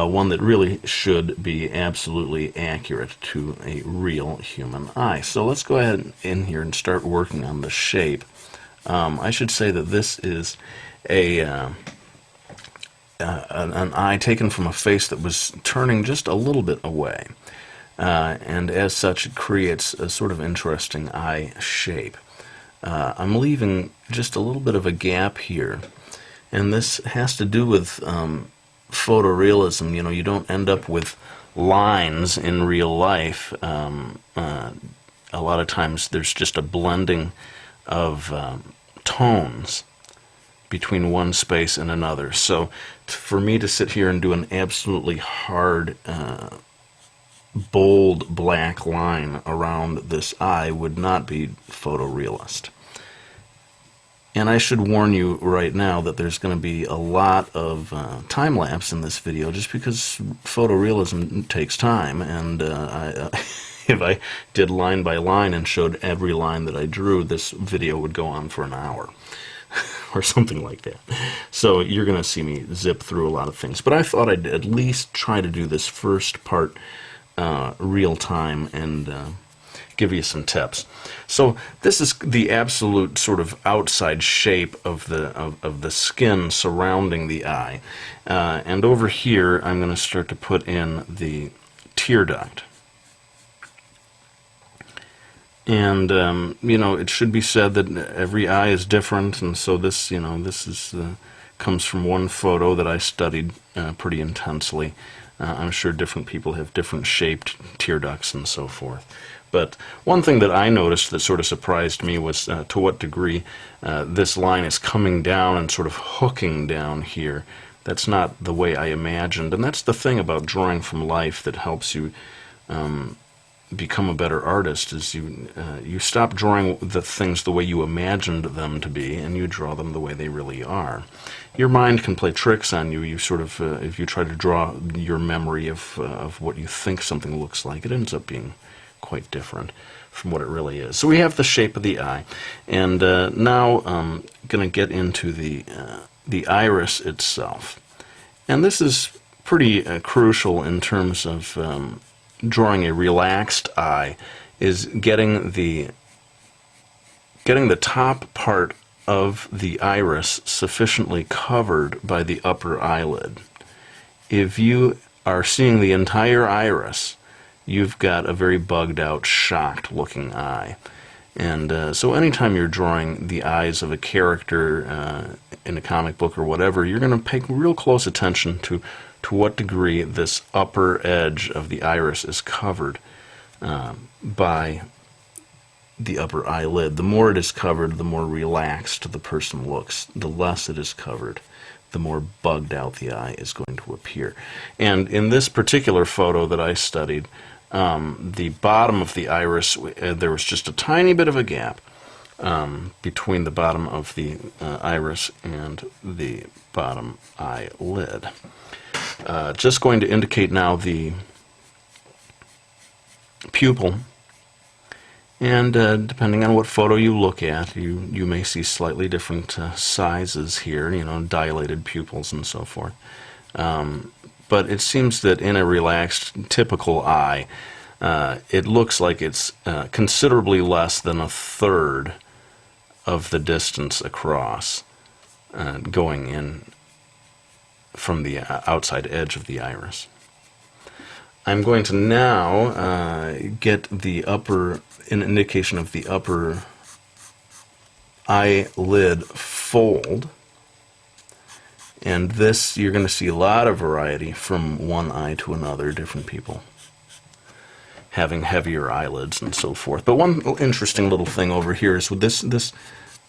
one that really should be absolutely accurate to a real human eye. So let's go ahead in here and start working on the shape. I should say that this is an eye taken from a face that was turning just a little bit away. And as such, it creates a sort of interesting eye shape. I'm leaving just a little bit of a gap here, and this has to do with photorealism. You know, you don't end up with lines in real life. A lot of times there's just a blending of tones between one space and another. So for me to sit here and do an absolutely hard bold black line around this eye would not be photorealist. And I should warn you right now that there's going to be a lot of time lapse in this video, just because photorealism takes time, and if I did line by line and showed every line that I drew, this video would go on for an hour or something like that. So you're going to see me zip through a lot of things. But I thought I'd at least try to do this first part real time and give you some tips. So this is the absolute sort of outside shape of the skin surrounding the eye, and over here I'm going to start to put in the tear duct. And you know, it should be said that every eye is different, and so this, you know, this is comes from one photo that I studied pretty intensely. I'm sure different people have different shaped tear ducts and so forth. But one thing that I noticed that sort of surprised me was to what degree this line is coming down and sort of hooking down here. That's not the way I imagined, and that's the thing about drawing from life that helps you become a better artist, is you stop drawing the things the way you imagined them to be, and you draw them the way they really are. Your mind can play tricks on you. You sort of, if you try to draw your memory of what you think something looks like, it ends up being quite different from what it really is. So we have the shape of the eye, and now I'm going to get into the iris itself. And this is pretty crucial in terms of drawing a relaxed eye, is getting the top part of the iris sufficiently covered by the upper eyelid. If you are seeing the entire iris, you've got a very bugged out, shocked looking eye. And so anytime you're drawing the eyes of a character in a comic book or whatever, you're going to pay real close attention to what degree this upper edge of the iris is covered by the upper eyelid. The more it is covered, the more relaxed the person looks. The less it is covered, the more bugged out the eye is going to appear. And in this particular photo that I studied, the bottom of the iris, there was just a tiny bit of a gap between the bottom of the iris and the bottom eyelid. Just going to indicate now the pupil, and depending on what photo you look at, you may see slightly different sizes here, you know, dilated pupils and so forth. But it seems that in a relaxed, typical eye, it looks like it's considerably less than a third of the distance across, going in from the outside edge of the iris. I'm going to now get the an indication of the upper eyelid fold. And this, you're going to see a lot of variety from one eye to another, different people having heavier eyelids and so forth. But one interesting little thing over here is with this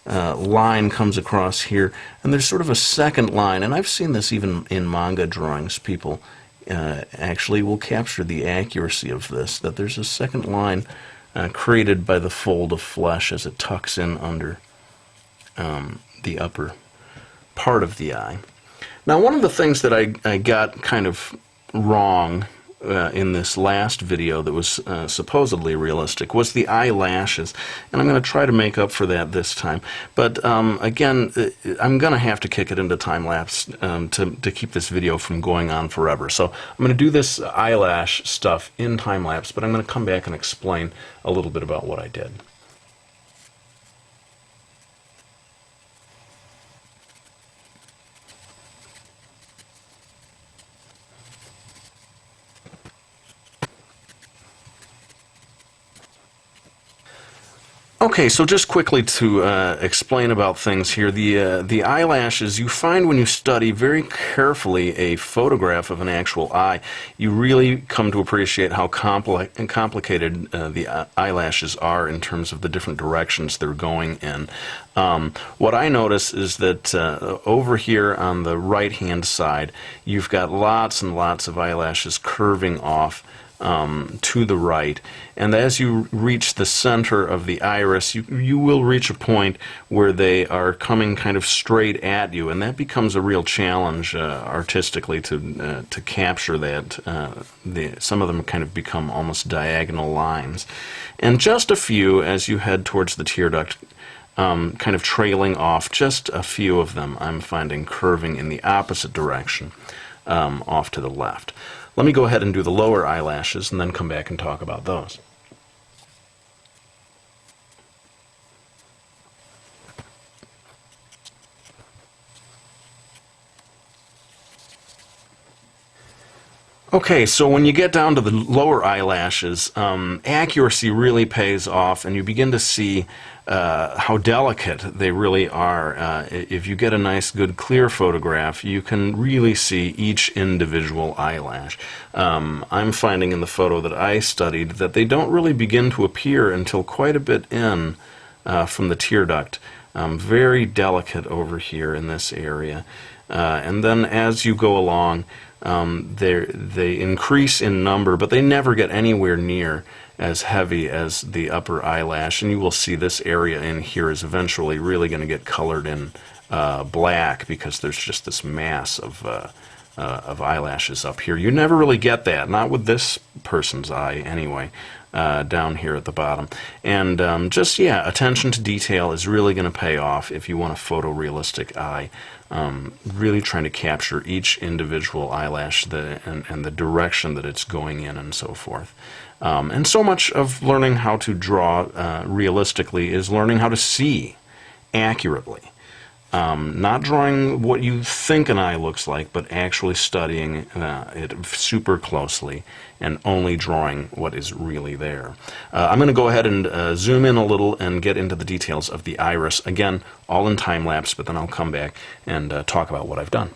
line comes across here, and there's sort of a second line, and I've seen this even in manga drawings. People actually will capture the accuracy of this, that there's a second line created by the fold of flesh as it tucks in under the upper part of the eye. Now, one of the things that I got kind of wrong in this last video that was supposedly realistic was the eyelashes, and I'm going to try to make up for that this time. But again, I'm going to have to kick it into time-lapse to keep this video from going on forever. So I'm going to do this eyelash stuff in time-lapse, but I'm going to come back and explain a little bit about what I did. Okay, so just quickly to explain about things here, the eyelashes, you find when you study very carefully a photograph of an actual eye, you really come to appreciate how complicated the eyelashes are in terms of the different directions they're going in. What I notice is that over here on the right-hand side, you've got lots and lots of eyelashes curving off to the right, and as you reach the center of the iris, you will reach a point where they are coming kind of straight at you, and that becomes a real challenge artistically to capture that. Some of them kind of become almost diagonal lines, and just a few as you head towards the tear duct, kind of trailing off. Just a few of them I'm finding curving in the opposite direction, off to the left. Let me go ahead and do the lower eyelashes and then come back and talk about those. Okay, so when you get down to the lower eyelashes, accuracy really pays off, and you begin to see how delicate they really are. If you get a nice, good, clear photograph, you can really see each individual eyelash. I'm finding in the photo that I studied that they don't really begin to appear until quite a bit in from the tear duct. Very delicate over here in this area. And then as you go along, they increase in number, but they never get anywhere near as heavy as the upper eyelash, and you will see this area in here is eventually really going to get colored in black because there's just this mass of eyelashes up here. You never really get that, not with this person's eye anyway, down here at the bottom. And just, yeah, attention to detail is really going to pay off if you want a photorealistic eye. Really trying to capture each individual eyelash and the direction that it's going in and so forth. And so much of learning how to draw realistically is learning how to see accurately. Not drawing what you think an eye looks like, but actually studying it super closely and only drawing what is really there. I'm going to go ahead and zoom in a little and get into the details of the iris. Again, all in time-lapse, but then I'll come back and talk about what I've done.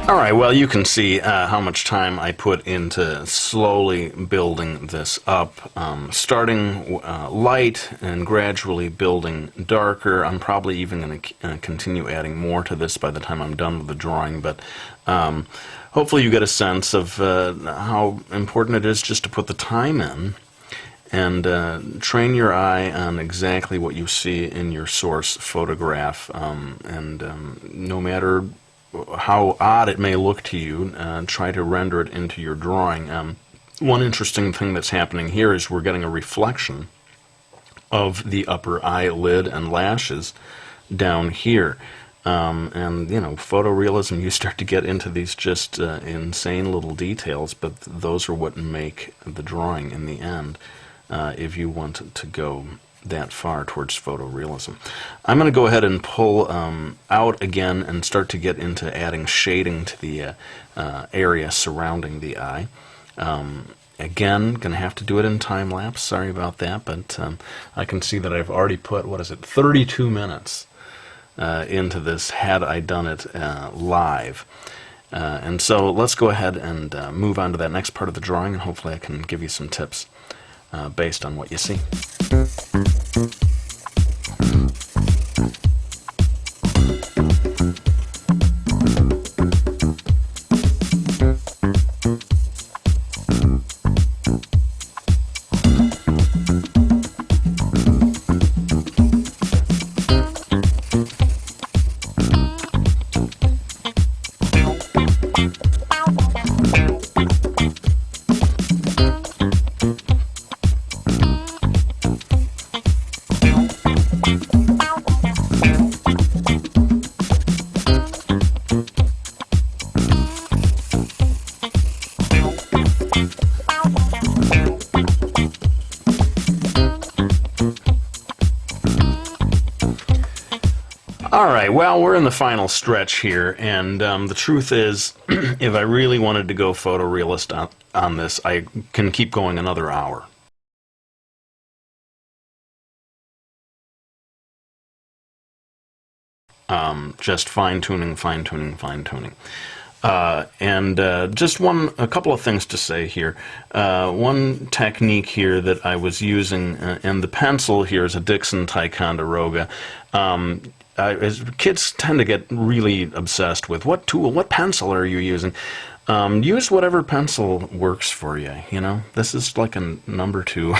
Alright, well, you can see how much time I put into slowly building this up, starting light and gradually building darker. I'm probably even going to continue adding more to this by the time I'm done with the drawing, but hopefully you get a sense of how important it is just to put the time in and train your eye on exactly what you see in your source photograph, no matter how odd it may look to you, try to render it into your drawing. One interesting thing that's happening here is we're getting a reflection of the upper eyelid and lashes down here. And, you know, photorealism, you start to get into these just insane little details, but those are what make the drawing in the end, if you want to go that far towards photorealism. I'm going to go ahead and pull out again and start to get into adding shading to the area surrounding the eye. Again, going to have to do it in time-lapse. Sorry about that, but I can see that I've already put, 32 minutes into this had I done it live. And so let's go ahead and move on to that next part of the drawing, and hopefully I can give you some tips based on what you see. Alright, well, we're in the final stretch here, and the truth is, if I really wanted to go photorealist on this, I can keep going another hour. Just fine-tuning, fine-tuning, fine-tuning. Just a couple of things to say here. One technique here that I was using, and the pencil here is a Dixon Ticonderoga. As kids tend to get really obsessed with what tool, what pencil are you using? Use whatever pencil works for you, you know? This is like a number 2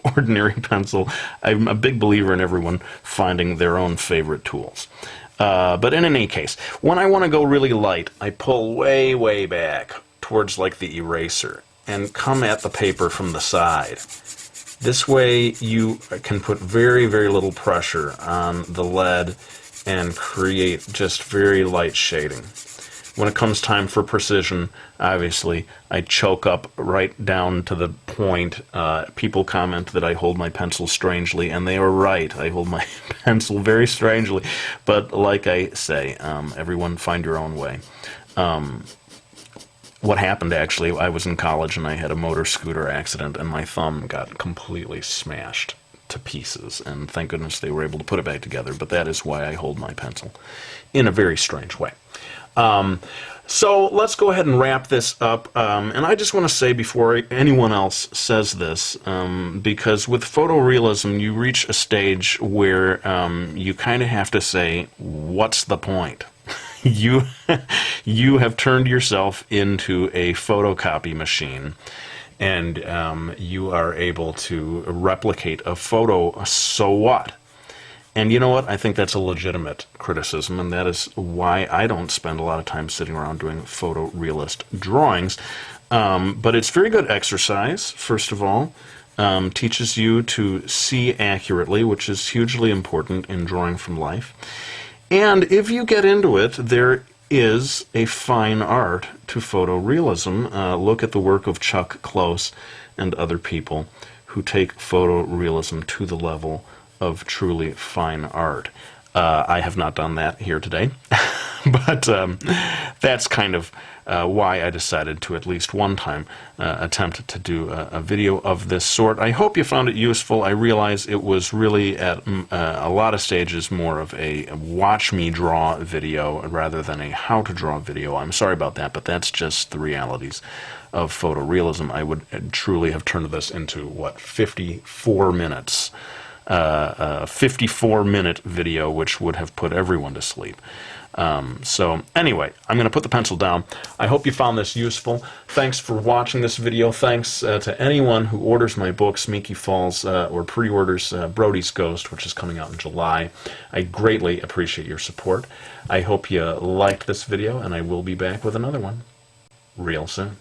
ordinary pencil. I'm a big believer in everyone finding their own favorite tools. But in any case, when I want to go really light, I pull way, way back towards like the eraser and come at the paper from the side. This way you can put very, very little pressure on the lead and create just very light shading. When it comes time for precision, obviously, I choke up right down to the point. People comment that I hold my pencil strangely, and they are right. I hold my pencil very strangely. But like I say, everyone find your own way. What happened, actually, I was in college and I had a motor scooter accident and my thumb got completely smashed to pieces, and thank goodness they were able to put it back together, but that is why I hold my pencil in a very strange way. So let's go ahead and wrap this up, and I just want to say before anyone else says this, because with photorealism you reach a stage where you kind of have to say, what's the point? You have turned yourself into a photocopy machine, and you are able to replicate a photo, so what? And you know what? I think that's a legitimate criticism, and that is why I don't spend a lot of time sitting around doing photorealist drawings. But it's very good exercise, first of all. Teaches you to see accurately, which is hugely important in drawing from life. And if you get into it, there is a fine art to photorealism. Look at the work of Chuck Close and other people who take photorealism to the level of truly fine art. I have not done that here today, but that's kind of why I decided to at least one time attempt to do a video of this sort. I hope you found it useful. I realize it was really at a lot of stages more of a watch me draw video rather than a how to draw video. I'm sorry about that, but that's just the realities of photorealism. I would truly have turned this into, what, 54 minutes. A 54-minute video, which would have put everyone to sleep. So anyway, I'm going to put the pencil down. I hope you found this useful. Thanks for watching this video. Thanks to anyone who orders my book, Smeaky Falls, or pre-orders Brody's Ghost, which is coming out in July. I greatly appreciate your support. I hope you liked this video, and I will be back with another one real soon.